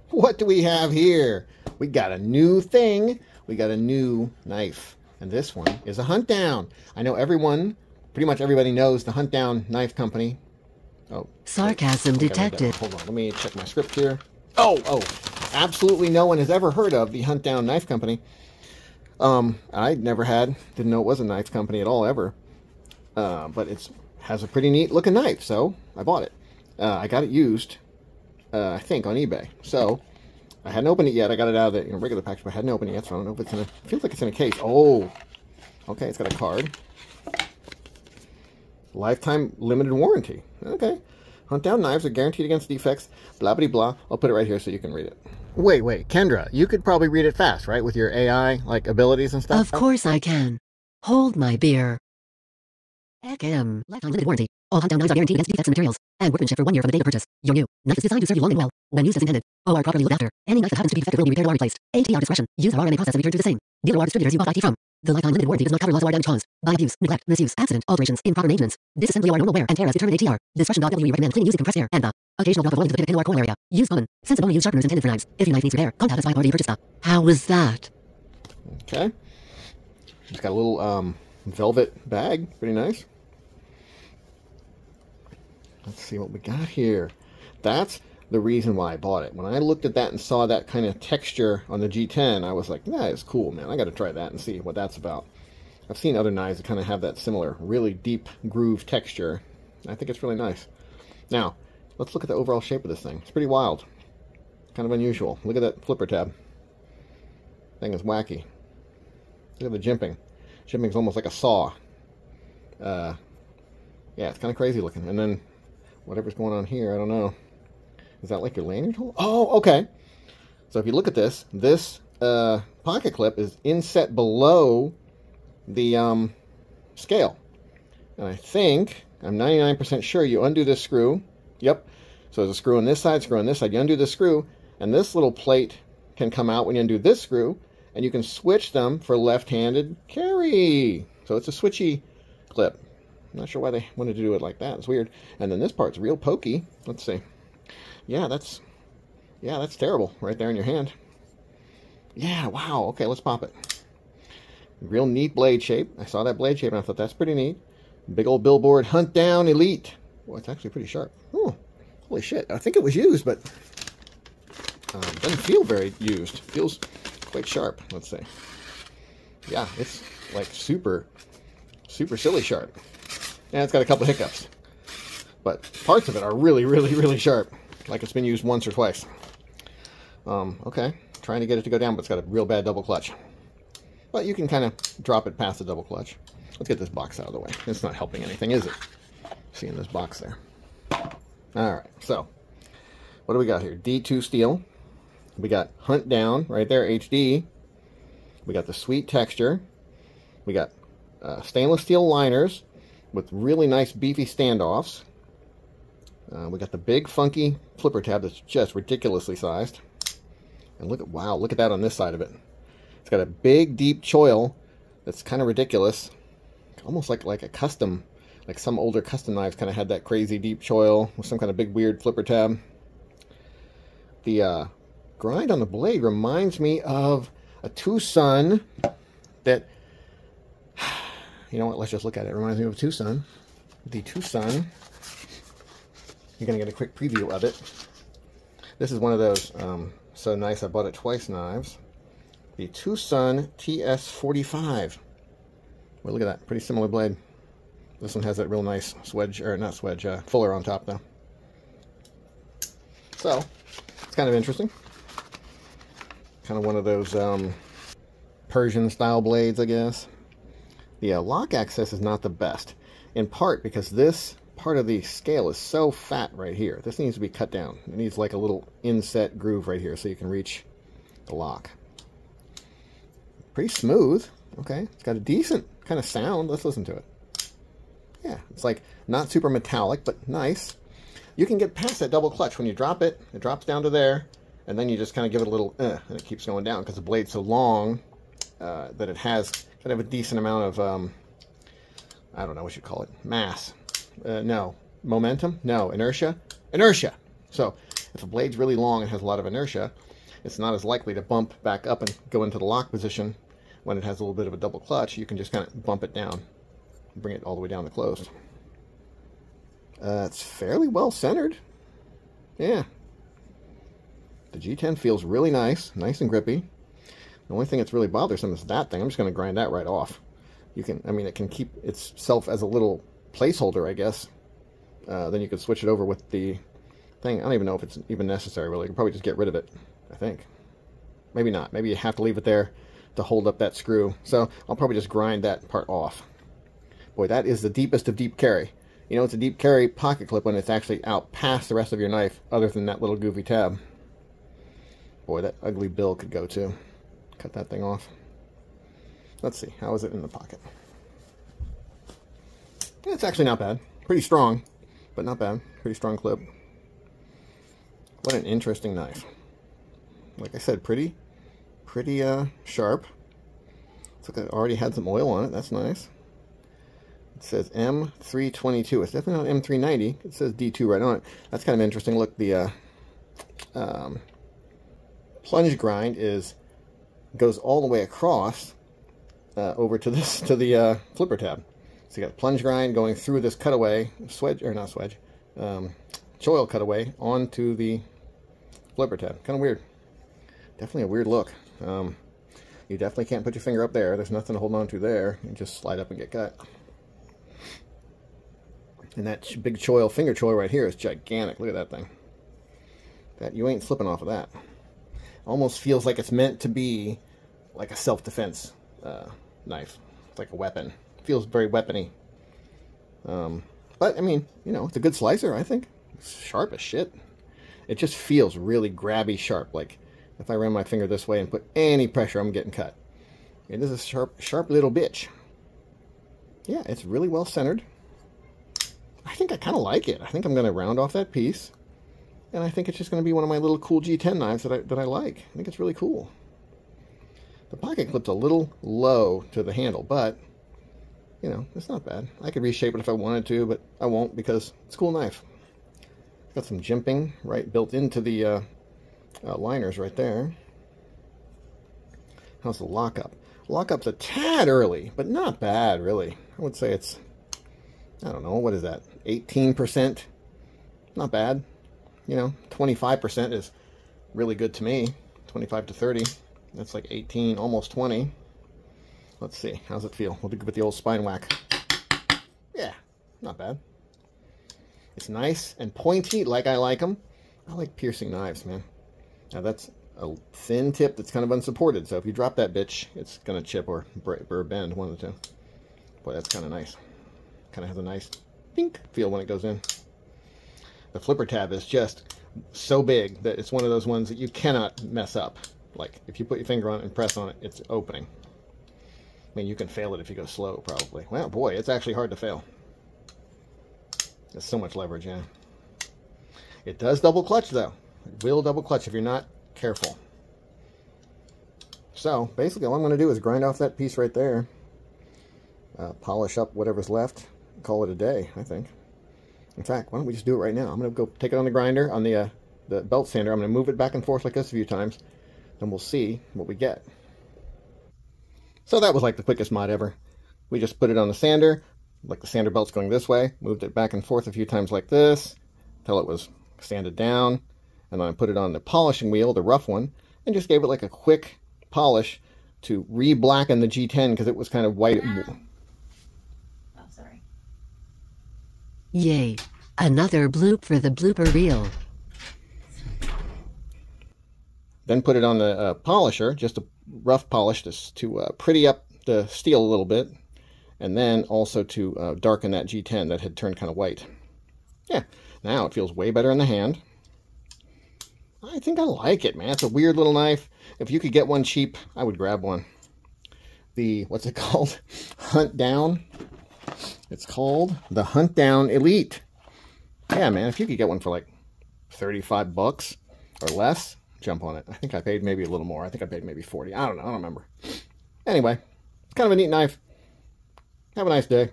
what do we have here? We got a new thing. We got a new knife. And this one is a Hunt Down. I know everyone, pretty much everybody knows the Hunt Down Knife Company. Oh, sarcasm detected. Hold on, let me check my script here. Oh, absolutely no one has ever heard of the Hunt Down Knife Company. I never didn't know it was a knife company at all ever. But it has a pretty neat looking knife, so I bought it. I got it used, I think, on eBay. So I hadn't opened it yet. I got it out of the regular package, but I hadn't opened it yet, so I don't know if it's in a... It feels like it's in a case. Oh, okay, it's got a card. Lifetime limited warranty. Okay. Hunt Down knives are guaranteed against defects, blah, blah, blah. I'll put it right here so you can read it. Wait, Kendra, you could probably read it fast, right? With your AI, like, abilities and stuff? Of course I can. Hold my beer. Lifetime limited warranty. All Hunt Down knives are guaranteed against defects in materials and workmanship for 1 year from the date of purchase. Your new knife is designed to serve you long and well. When used as intended, or properly looked after, any knife that happens to be defective will be repaired or replaced. ATR discretion. Use our RMA process and return to the same dealer or distributors you bought IT from. The lifetime limited warranty does not cover loss or damage caused by abuse, neglect, misuse, accident, alterations, improper maintenance, disassembly or normal wear, and tear as determined ATR. Discretion.we recommend cleaning using compressed air and the occasional drop of oil into the pin or coil area. Use common, sensible use sharpeners intended for knives. If your knife needs repair, contact us via party purchase. How was that? Okay. It's got a little velvet bag. Pretty nice. Let's see what we got here. That's the reason why I bought it. When I looked at that and saw that kind of texture on the G10, I was like, that is cool, man. I got to try that and see what that's about. I've seen other knives that kind of have that similar, really deep groove texture. I think it's really nice. Now, let's look at the overall shape of this thing. It's pretty wild. Kind of unusual. Look at that flipper tab. Thing is wacky. Look at the jimping. Jimping's almost like a saw. Yeah, it's kind of crazy looking. And then whatever's going on here, I don't know. Is that like your lanyard hole? Oh, okay. So if you look at this, pocket clip is inset below the scale. And I think, I'm 99% sure you undo this screw. Yep. So there's a screw on this side, screw on this side. You undo the screw, and this little plate can come out when you undo this screw, and you can switch them for left-handed carry. So it's a switchy clip. I'm not sure why they wanted to do it like that. It's weird. And then this part's real pokey. Let's see. Yeah, that's terrible right there in your hand. Yeah, wow. Okay, let's pop it. Real neat blade shape. I saw that blade shape and I thought that's pretty neat. Big old billboard, Hunt Down Elite. Well, it's actually pretty sharp. Oh, holy shit. I think it was used, but doesn't feel very used. Feels quite sharp. Let's see. Yeah, it's like super silly sharp. Yeah, it's got a couple hiccups. But parts of it are really, really, really sharp. Like it's been used once or twice. Okay, trying to get it to go down, but it's got a real bad double clutch. But you can kind of drop it past the double clutch. Let's get this box out of the way. It's not helping anything, is it? Seeing this box there. Alright, so what do we got here? D2 steel. We got Hunt Down right there, HD. We got the sweet texture. We got stainless steel liners with really nice beefy standoffs. We got the big funky flipper tab that's just ridiculously sized. And look at that on this side of it. It's got a big deep choil that's kind of ridiculous. Almost like a custom, like some older custom knives kind of had that crazy deep choil with some kind of big weird flipper tab. The grind on the blade reminds me of a Tucson that, you know what, let's just look at it. It reminds me of a Tucson. The Tucson. You're going to get a quick preview of it. This is one of those so nice I bought it twice knives. The Tucson TS45. Well, look at that. Pretty similar blade. This one has that real nice swedge, or not swedge, fuller on top though. So, it's kind of interesting. Kind of one of those Persian style blades, I guess. The lock access is not the best. In part because this part of the scale is so fat right here. This needs to be cut down. It needs like a little inset groove right here so you can reach the lock. Pretty smooth. Okay, it's got a decent kind of sound. Let's listen to it. Yeah, it's like not super metallic, but nice. You can get past that double clutch. When you drop it, it drops down to there, and then you just kind of give it a little and it keeps going down because the blade's so long that it has kind of a decent amount of, I don't know what you call it, mass. No. Momentum? No. Inertia? Inertia! So, If a blade's really long and has a lot of inertia, it's not as likely to bump back up and go into the lock position when it has a little bit of a double clutch. You can just kind of bump it down, bring it all the way down to closed. It's fairly well centered. Yeah. The G10 feels really nice and grippy. The only thing that's really bothersome is that thing. I'm just going to grind that right off. You can, I mean, it can keep itself as a little placeholder, I guess. Then you could switch it over with the thing. I don't even know if it's even necessary, really. You can probably just get rid of it, I think. Maybe not. Maybe you have to leave it there to hold up that screw. So I'll probably just grind that part off. Boy, that is the deepest of deep carry. You know, it's a deep carry pocket clip when it's actually out past the rest of your knife, other than that little goofy tab. Boy, that ugly bill could go too. Cut that thing off. Let's see, how is it in the pocket? It's actually not bad. Pretty strong, but not bad. Pretty strong clip. What an interesting knife. Like I said, pretty sharp. Looks like it already had some oil on it. That's nice. It says M322. It's definitely not M390. It says D2 right on it. That's kind of interesting. Look, the plunge grind goes all the way across over to the flipper tab. So you got plunge grind going through this cutaway choil cutaway onto the flipper tab. Kind of weird. Definitely a weird look. You definitely can't put your finger up there. There's nothing to hold on to there. You just slide up and get cut. And that big choil, finger choil right here is gigantic. Look at that thing. That you ain't slipping off of that. Almost feels like it's meant to be like a self-defense knife. It's like a weapon. Feels very weapony. But I mean, you know, it's a good slicer, I think. It's sharp as shit. It just feels really grabby sharp. Like if I ran my finger this way and put any pressure, I'm getting cut. It is a sharp little bitch. Yeah, it's really well centered. I think I kind of like it. I think I'm going to round off that piece. And I think it's just going to be one of my little cool G10 knives that I like. I think it's really cool. The pocket clip's a little low to the handle, but, you know, it's not bad. I could reshape it if I wanted to, but I won't because it's a cool knife. Got some jimping right built into the liners right there. How's the lockup? Lockup's a tad early, but not bad, really. I would say it's, I don't know, what is that? 18%? Not bad. You know, 25% is really good to me. 25 to 30. That's like 18, almost 20. Let's see. How's it feel? We'll do it with the old spine whack. Yeah, not bad. It's nice and pointy like I like them. I like piercing knives, man. Now that's a thin tip that's kind of unsupported. So if you drop that bitch, it's going to chip or bend, one of the two. Boy, that's kind of nice. Kind of has a nice pink feel when it goes in. The flipper tab is just so big that it's one of those ones that you cannot mess up. Like, if you put your finger on it and press on it, it's opening. I mean, you can fail it if you go slow, probably. Well, boy, it's actually hard to fail. There's so much leverage, yeah. It does double clutch, though. It will double clutch if you're not careful. So, basically, all I'm going to do is grind off that piece right there. Polish up whatever's left. Call it a day, I think. In fact, why don't we just do it right now? I'm going to go take it on the grinder, on the belt sander. I'm going to move it back and forth like this a few times. Then we'll see what we get. So that was like the quickest mod ever. We just put it on the sander, like the sander belt's going this way, moved it back and forth a few times like this, until it was sanded down, and then I put it on the polishing wheel, the rough one, and just gave it like a quick polish to re-blacken the G10 because it was kind of white. Oh, sorry. Yay. Another bloop for the blooper reel. Then put it on the polisher, just a rough polish to pretty up the steel a little bit, and then also to darken that G10 that had turned kind of white. Yeah, now it feels way better in the hand. I think I like it, man. It's a weird little knife. If you could get one cheap, I would grab one. The, what's it called? Hunt Down. It's called the Hunt Down Elite. Yeah, man, if you could get one for like 35 bucks or less, jump on it. I think I paid maybe a little more. I think I paid maybe 40. I don't know. I don't remember. Anyway, it's kind of a neat knife. Have a nice day.